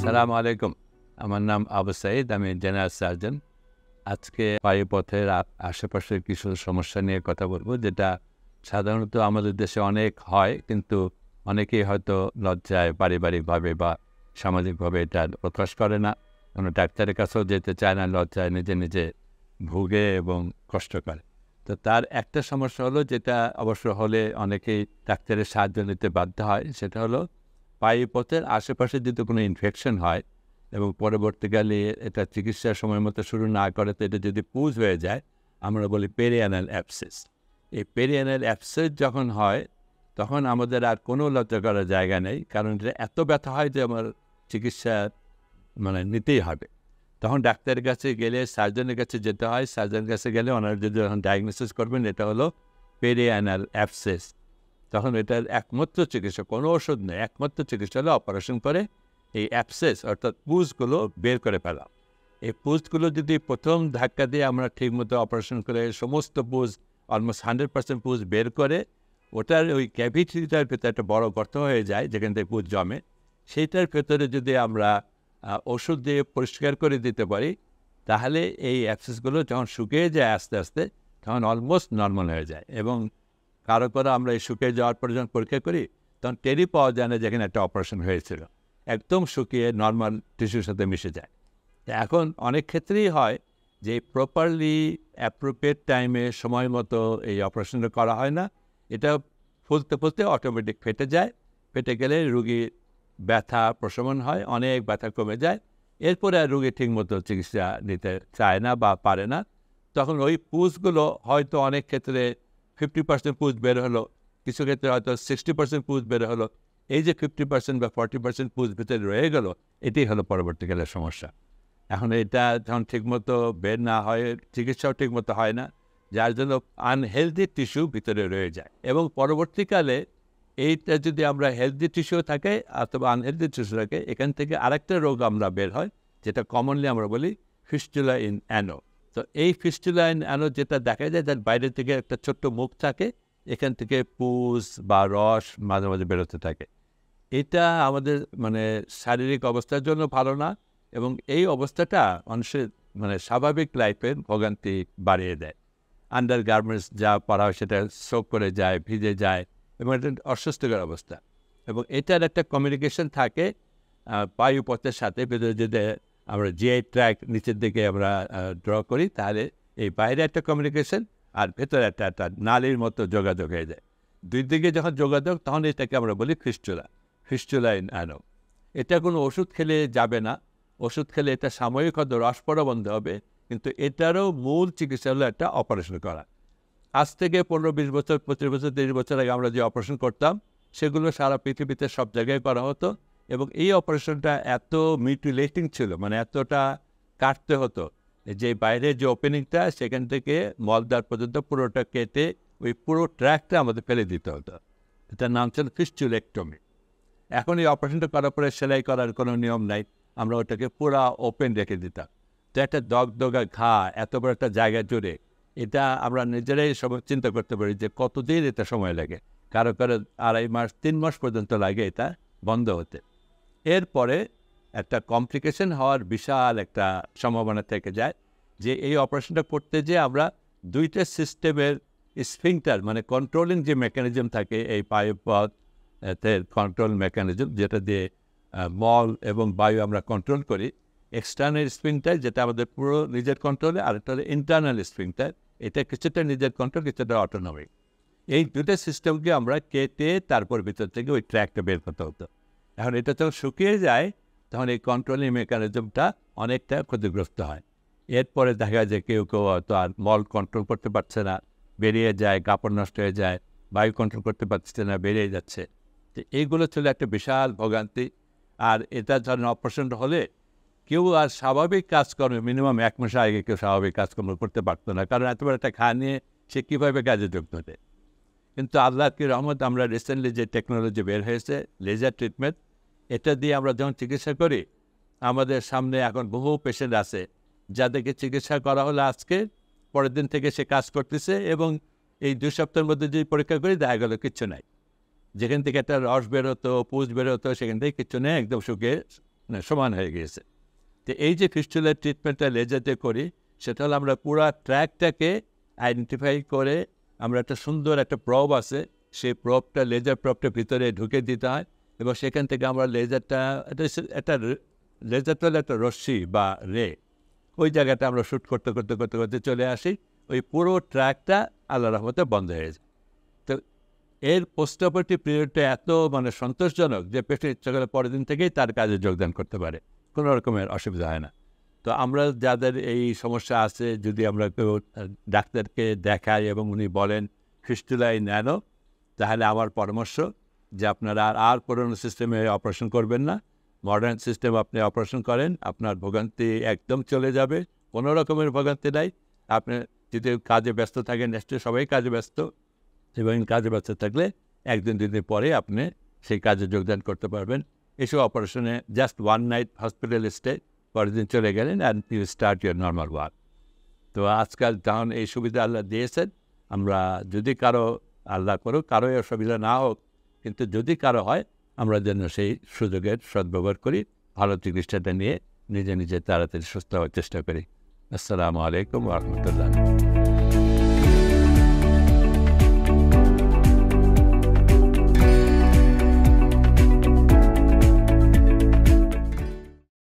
আসসালামু আলাইকুম। আমার নাম আবু সাঈদ, আমি জেনারেল সার্জন। আজকে বায়ুপথের আশেপাশের কিছু সমস্যা নিয়ে কথা বলবো, যেটা সাধারণত আমাদের দেশে অনেক হয়, কিন্তু অনেকেই হয়তো লজ্জায় পারিবারিকভাবে বা সামাজিকভাবে এটা প্রকাশ করে না। কোনো ডাক্তারের কাছেও যেতে চায় না, লজ্জায় নিজে নিজে ভুগে এবং কষ্ট করে। তো তার একটা সমস্যা হলো, যেটা অবশ্য হলে অনেকেই ডাক্তারের সাহায্য নিতে বাধ্য হয়, সেটা হলো বায়ুপথের আশেপাশে যদি কোনো ইনফেকশন হয় এবং পরবর্তীকালে এটা চিকিৎসার সময় মতো শুরু না করে, তো এটা যদি পুজ হয়ে যায়, আমরা বলি পেরিয়ানাল অ্যাবসেস। এই পেরিয়ানাল অ্যাবসেস যখন হয়, তখন আমাদের আর কোনো লজ্জা করার জায়গা নেই, কারণ এটা এত ব্যথা হয় যে আমার চিকিৎসা নিতেই হবে। তখন ডাক্তারের কাছে গেলে, সার্জনের কাছে যেতে হয়। সার্জনের কাছে গেলে ওনারা যদি যখন ডায়াগনোসিস করবেন এটা হলো পেরিয়ানাল অ্যাবসেস, তখন এটার একমাত্র চিকিৎসা, কোনো ওষুধ নেই, একমাত্র চিকিৎসা হলো অপারেশন করে এই অ্যাবসেস অর্থাৎ পুজগুলো বের করে ফেলা। এই পুজগুলো যদি প্রথম ধাক্কা দিয়ে আমরা ঠিকমতো অপারেশন করে সমস্ত পুজ, অলমোস্ট 100% পুজ বের করে, ওটার ওই ক্যাভিটিটার ভেতরে একটা বড় গর্ত হয়ে যায় যেখান থেকে পুজ জমে, সেইটার ভেতরে যদি আমরা ওষুধ দিয়ে পরিষ্কার করে দিতে পারি, তাহলে এই অ্যাবসেসগুলো যখন শুকিয়ে যায় আস্তে আস্তে, তখন অলমোস্ট নর্মাল হয়ে যায়। এবং কারো আমরা এই শুকিয়ে যাওয়ার পরে যখন পরীক্ষা করি, তখন টেরই পাওয়া যায় না যেখানে একটা অপারেশন হয়েছিল, একদম শুকিয়ে নর্মাল টিস্যুর সাথে মিশে যায়। এখন অনেক ক্ষেত্রেই হয় যে প্রপারলি অ্যাপ্রোপ্রিয়েট টাইমে সময় মতো এই অপারেশনটা করা হয় না। এটা ফুলতে ফুলতে অটোমেটিক ফেটে যায়। ফেটে গেলে রুগীর ব্যথা প্রশমন হয়, অনেক ব্যথা কমে যায়। এরপরে আর রুগী ঠিকমতো চিকিৎসা নিতে চায় না বা পারে না। তখন ওই পুজগুলো হয়তো অনেক ক্ষেত্রে 50% পুজ বের হলো, কিছু ক্ষেত্রে হয়তো 60% পুজ বের হলো। এই যে 50% বা 40% পুজ ভিতরে রয়ে গেল, এটাই হলো পরবর্তীকালের সমস্যা। এখন এটা যখন ঠিকমতো বের না হয়, চিকিৎসাও ঠিকমতো হয় না, যার জন্য আনহেলদি টিস্যু ভিতরে রয়ে যায়। এবং পরবর্তীকালে এইটা যদি আমরা হেলদি টিস্যু থাকে অথবা আনহেলদি টিস্যু থাকে, এখান থেকে আরেকটা রোগ আমরা বের হয়, যেটা কমনলি আমরা বলি ফিস্টুলা ইন অ্যানো। তো এই ফিস্টুলা ইন অ্যানো যেটা দেখা যায়, যার বাইরে থেকে একটা ছোট্ট মুখ থাকে, এখান থেকে পুজ বা রস মাঝে মাঝে বেরোতে থাকে। এটা আমাদের শারীরিক অবস্থার জন্য ভালো না, এবং এই অবস্থাটা মানুষের স্বাভাবিক লাইফের ভোগান্তি বাড়িয়ে দেয়। আন্ডার গার্মেন্টস যা পরা হয় সেটা সোক করে যায়, ভিজে যায়, এবং এটা অস্বস্তিকর অবস্থা। এবং এটার একটা কমিউনিকেশন থাকে বায়ুপথের সাথে। ভেতরে যদি আমরা জিআই ট্র্যাক নিচের দিকে আমরা ড্র করি, তাহলে এই বাইরে একটা কমিউনিকেশন আর ভেতরে একটা নালীর মতো যোগাযোগ হয়ে যায়। দুই দিকে যখন যোগাযোগ, তখন এটাকে আমরা বলি ফিস্টুলা ইন অ্যানো। এটা কোনো ওষুধ খেলে যাবে না। ওষুধ খেলে এটা সাময়িক হয়তো রস পড়া বন্ধ হবে, কিন্তু এটারও মূল চিকিৎসা হলো একটা অপারেশন করা। আজ থেকে 15-20 বছর, 25 বছর, 30 বছর আগে আমরা যে অপারেশন করতাম, সেগুলো সারা পৃথিবীতে সব জায়গায় করা হতো। এবং এই অপারেশনটা এত মিউটিলেটিং ছিল, এতটা কাটতে হতো যে বাইরের যে ওপেনিংটা, সেখান থেকে মলদ্বার পর্যন্ত পুরোটা কেটে ওই পুরো ট্র্যাকটা আমাদের ফেলে দিতে হতো। এটার নাম ছিল ফিস্টুলেক্টমি। এখন এই অপারেশনটা করার পরে সেলাই করার কোনো নিয়ম নাই, আমরা ওটাকে পুরা ওপেন রেখে দিতাম। তো একটা দগদগা ঘা এত বড় একটা জায়গা জুড়ে, এটা আমরা নিজেরাই সব চিন্তা করতে পারি যে কতদিন এটা সময় লাগে। কারো 2.5 মাস 3 মাস পর্যন্ত লাগে এটা বন্ধ হতে। এরপরে একটা কমপ্লিকেশন হওয়ার বিশাল একটা সম্ভাবনা থেকে যায়, যে এই অপারেশনটা করতে যেয়ে আমরা দুইটা সিস্টেমের স্ফিংটার কন্ট্রোলিং যে মেকানিজম থাকে, এই বায়ুপথ কন্ট্রোল মেকানিজম, যেটা দিয়ে মল এবং বায়ু আমরা কন্ট্রোল করি, এক্সটার্নাল স্ফিংটার যেটা আমাদের পুরো নিজের কন্ট্রোলে, আর একটা হলো ইন্টারনাল স্ফিংটার, এটা কিছুটা নিজের কন্ট্রোল, কিছুটা অটোনমিক। এই দুটো সিস্টেমকে আমরা কেটে তারপর ভিতর থেকে ওই ট্র্যাকটা বের করতে হতো। এখন এটা যখন শুকিয়ে যায়, তখন এই কন্ট্রোলিং মেকানিজমটা অনেকটা ক্ষতিগ্রস্ত হয়। এরপরে দেখা যায় কেউ কেউ হয়তো আর মল কন্ট্রোল করতে পারছে না, বেরিয়ে যায়, কাপড় নষ্ট হয়ে যায়, বায়ু কন্ট্রোল করতে পারছে না, বেরিয়ে যাচ্ছে। তো এইগুলো ছিল একটা বিশাল ভোগান্তি। আর এটা ধরেন অপারেশন হলে কেউ আর স্বাভাবিক কাজকর্মে মিনিমাম 1 মাস আগে কেউ স্বাভাবিক কাজকর্ম করতে পারতো না, কারণ এতবার একটা ঘা নিয়ে সে কীভাবে কাজে যুক্ত হতে। কিন্তু আল্লাহর কি রহমত, আমরা রিসেন্টলি যে টেকনোলজি বের হয়েছে লেজার ট্রিটমেন্ট, এটা দিয়ে আমরা যখন চিকিৎসা করি, আমাদের সামনে এখন বহু পেশেন্ট আছে যাদেরকে চিকিৎসা করা হলে আজকে, পরের দিন থেকে সে কাজ করতেছে, এবং এই 2 সপ্তাহের মধ্যে যদি পরীক্ষা করি, দেখা গেল কিচ্ছু নাই। যেখান থেকে একটা রস বের হতো, পুজ বের হতো, সেখান থেকে কিচ্ছু নেই, একদম শুকিয়ে সমান হয়ে গিয়েছে। তো এই যে ফিস্টুলার ট্রিটমেন্টটা লেজারতে করি, সেটা হলো আমরা পুরো ট্র্যাকটাকে আইডেন্টিফাই করে আমরা একটা সুন্দর একটা প্রব আছে, সেই প্রবটা লেজার প্রবটা ভিতরে ঢুকে দিতে হয় এবং সেখান থেকে আমরা লেজারটা একটা লেজারটা হলো একটা রশ্মি বা রে, ওই জায়গাটা আমরা শ্যুট করতে করতে করতে করতে চলে আসি, ওই পুরো ট্র্যাকটা আল্লাহর রহমতে বন্ধ হয়ে যায়। তো এর পোস্ট অপারেটিভ পিরিয়ডটা এত সন্তোষজনক যে পেশেন্ট ইচ্ছা করে পরের দিন থেকেই তার কাজে যোগদান করতে পারে, কোনো রকমের অসুবিধা হয় না। তো আমরা যাদের এই সমস্যা আছে, যদি আমরা কেউ ডাক্তারকে দেখাই এবং উনি বলেন ফিস্টুলাই ন্যানো, তাহলে আমার পরামর্শ যে আপনারা আর পুরনো সিস্টেমে অপারেশন করবেন না, মডার্ন সিস্টেম আপনি অপারেশন করেন, আপনার ভোগান্তি একদম চলে যাবে, কোনো রকমের ভোগান্তি নাই। আপনি যদি কাজে ব্যস্ত থাকেন, নিশ্চয়ই সবাই কাজে ব্যস্ত, এবং কাজে ব্যস্ত থাকলে একদিন দুদিন পরে আপনি সেই কাজে যোগদান করতে পারবেন। এসব অপারেশনে জাস্ট 1 নাইট হসপিটাল স্টে, পরের দিন চলে গেলেন and you start your normal work. তো আজকাল যখন এই সুবিধা আল্লাহ দিয়েছেন, আমরা যদি কারো, আল্লাহ করুক কারো অসুবিধা না হোক, কিন্তু যদি কারো হয়, আমরা যেন সেই সুযোগের সদ্ব্যবহার করি, ভালো চিকিৎসাটা নিয়ে নিজে নিজে তাড়াতাড়ি সুস্থ হওয়ার চেষ্টা করি। আসসালামু আলাইকুম ওয়া রাহমাতুল্লাহ।